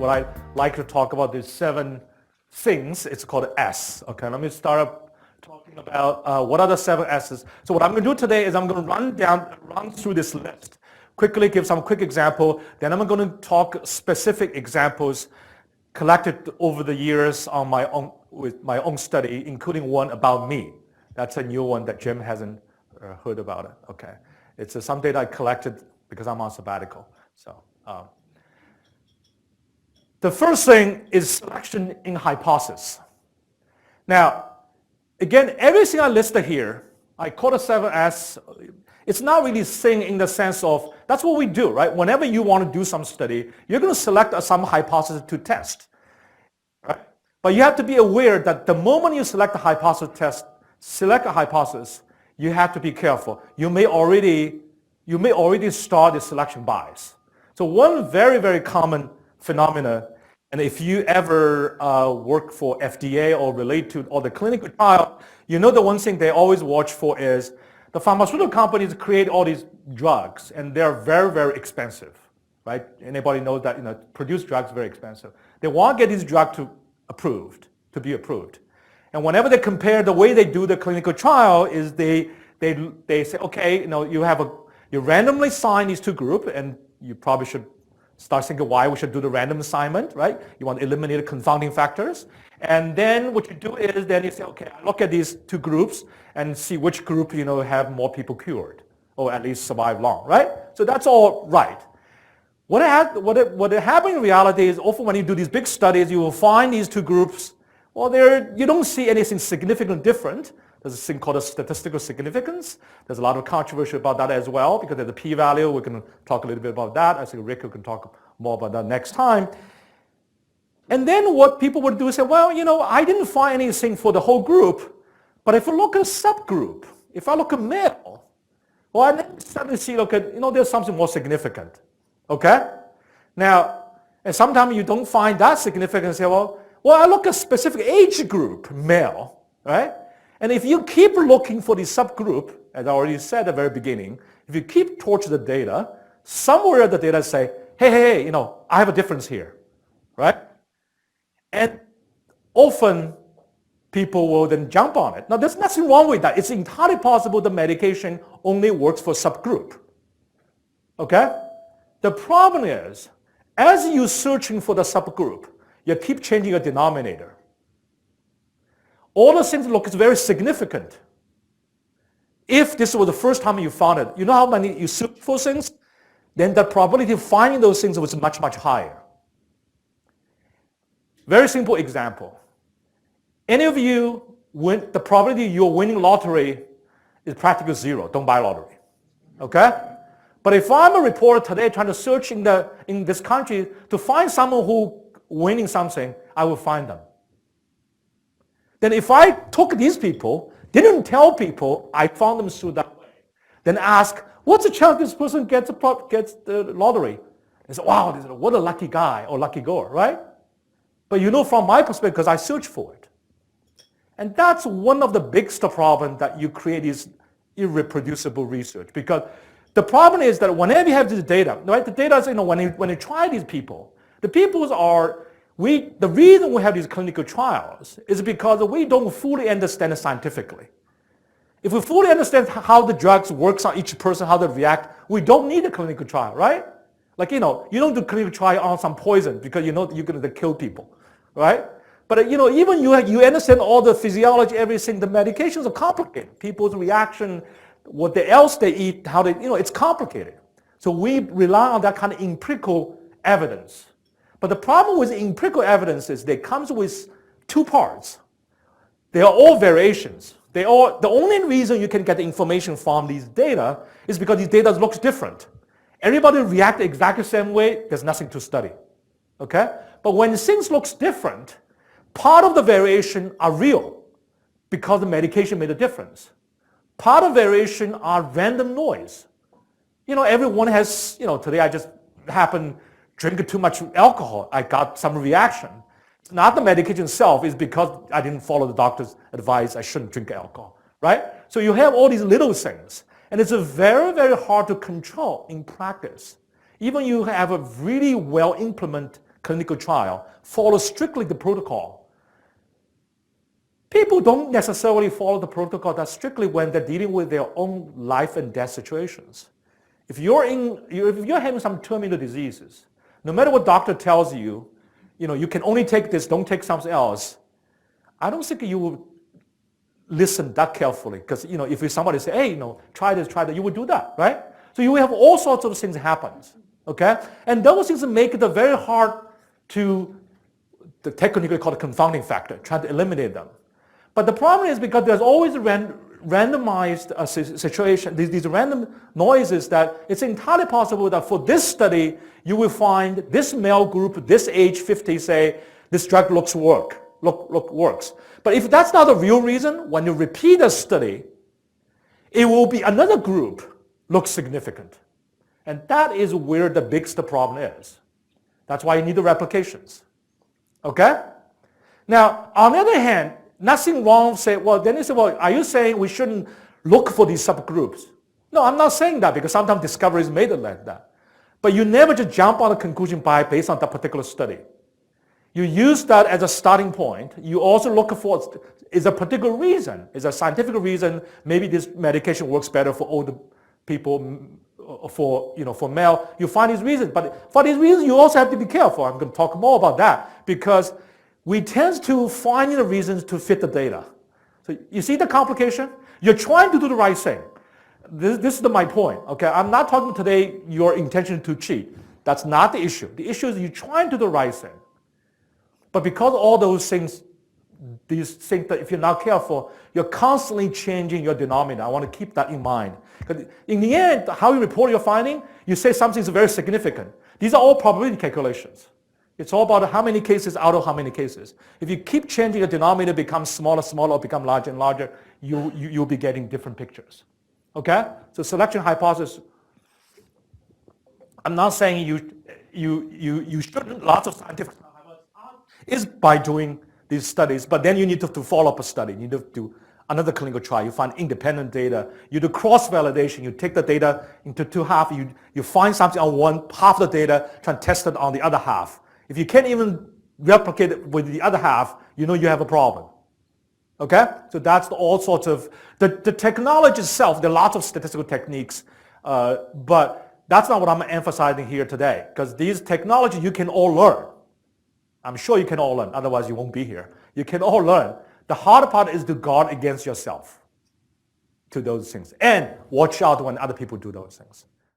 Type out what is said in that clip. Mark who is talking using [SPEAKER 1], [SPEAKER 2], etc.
[SPEAKER 1] what I like to talk about, these 7 things. It's called S. Okay, let me start up talking about what are the 7 S's. So what I'm going to do today is I'm going to run through this list, quickly give some quick example, then I'm going to talk specific examples collected over the years on my own, with my own study, including one about me. That's a new one that Jim hasn't heard about it. Okay, it's some data I collected because I'm on sabbatical. So the first thing is selection in hypothesis. Now, again, everything I listed here, I call it 7S. It's not really thing in the sense of, that's what we do, right? Whenever you want to do some study, you're going to select some hypothesis to test, right? But you have to be aware that the moment you select a hypothesis, you have to be careful. You may already start the selection bias. So one very, very common phenomena, and if you ever work for FDA or relate to all the clinical trial, you know the one thing they always watch for is the pharmaceutical companies create all these drugs, and they're very, very expensive, right? Anybody knows that, produce drugs is very expensive. They want to get these drugs to be approved. And whenever they compare, the way they do the clinical trial is they say, okay, you randomly assign these 2 groups, and you probably should start thinking why we should do the random assignment, right? You want to eliminate the confounding factors. And then what you do is then you say, okay, I look at these 2 groups and see which group, have more people cured or at least survive long, right? So that's all right. What happens in reality is often when you do these big studies, you will find these 2 groups, well, you don't see anything significantly different. There's a thing called a statistical significance. There's a lot of controversy about that as well because there's a p-value. We can talk a little bit about that. I think Rick can talk more about that next time. And then what people would do is say, well, I didn't find anything for the whole group, but if I look at a subgroup, if I look at male, well, I then suddenly see, there's something more significant. Okay? Now, and sometimes you don't find that significant and say, well, I look at specific age group, male, right? And if you keep looking for the subgroup, as I already said at the very beginning, if you keep torture the data, somewhere the data say, hey, I have a difference here, right? And often people will then jump on it. Now, there's nothing wrong with that. It's entirely possible the medication only works for subgroup, okay? The problem is, as you're searching for the subgroup, you keep changing your denominator. All the things look very significant. If this was the first time you found it, you know how many you search for things? Then the probability of finding those things was much, much higher. Very simple example. Any of you, the probability you're winning lottery is practically 0. Don't buy lottery. Okay? But if I'm a reporter today trying to search in this country to find someone who winning something, I will find them. Then if I took these people, didn't tell people I found them through that way, then ask, what's the chance this person gets the lottery? And say, wow, what a lucky guy or lucky girl, right? But from my perspective, because I search for it. And that's one of the biggest problems that you create is irreproducible research. Because the problem is that whenever you have this data, right, the data is, when you try these people, the reason we have these clinical trials is because we don't fully understand it scientifically. If we fully understand how the drugs works on each person, how they react, we don't need a clinical trial, right? You don't do clinical trial on some poison because you're going to kill people, right? But even you understand all the physiology, everything, the medications are complicated. People's reaction, what else they eat, how they, it's complicated. So we rely on that kind of empirical evidence. But the problem with empirical evidence is they comes with 2 parts. They are all variations. The only reason you can get the information from these data is because these data looks different. Everybody reacts exactly the same way, there's nothing to study. Okay? But when things looks different, part of the variation are real because the medication made a difference. Part of variation are random noise. Everyone has, today I just happened drinking too much alcohol, I got some reaction. It's not the medication itself, it's because I didn't follow the doctor's advice, I shouldn't drink alcohol, right? So you have all these little things, and it's very, very hard to control in practice. Even you have a really well-implemented clinical trial follow strictly the protocol. People don't necessarily follow the protocol that strictly when they're dealing with their own life and death situations. If you're having some terminal diseases, no matter what doctor tells you, you can only take this, don't take something else. I don't think you will listen that carefully because, if somebody say, hey, try this, you would do that, right? So you will have all sorts of things happen, okay? And those things make it very hard to, the technically called confounding factor, trying to eliminate them. But the problem is because there's always a randomized situation, these random noises, that it's entirely possible that for this study, you will find this male group, this age 50, say, this drug works. But if that's not the real reason, when you repeat a study, it will be another group looks significant. And that is where the biggest problem is. That's why you need the replications. Okay? Now, on the other hand, nothing wrong say, then you say, are you saying we shouldn't look for these subgroups? No, I'm not saying that because sometimes discoveries made it like that. But you never just jump on a conclusion based on that particular study. You use that as a starting point. You also look for, is a particular reason, is a scientific reason, maybe this medication works better for older people, for male. You find these reasons. But for these reasons, you also have to be careful. I'm going to talk more about that because we tend to find the reasons to fit the data. So you see the complication? You're trying to do the right thing. This is my point. Okay, I'm not talking today your intention to cheat. That's not the issue. The issue is you're trying to do the right thing. But because all those things, these things that if you're not careful, you're constantly changing your denominator. I want to keep that in mind. Because in the end, how you report your finding, you say something is very significant. These are all probability calculations. It's all about how many cases out of how many cases. If you keep changing the denominator, becomes smaller, or become larger and larger, you'll be getting different pictures. Okay? So selection hypothesis, I'm not saying you shouldn't, lots of scientific is by doing these studies, but then you need to follow up a study. You need to do another clinical trial. You find independent data. You do cross-validation. You take the data into two halves. You find something on one half of the data, try and test it on the other half. If you can't even replicate it with the other half, you have a problem. Okay? So that's all sorts of, the technology itself, there are lots of statistical techniques, but that's not what I'm emphasizing here today, because these technologies you can all learn. I'm sure you can all learn, otherwise you won't be here. You can all learn. The hard part is to guard against yourself to those things. And watch out when other people do those things.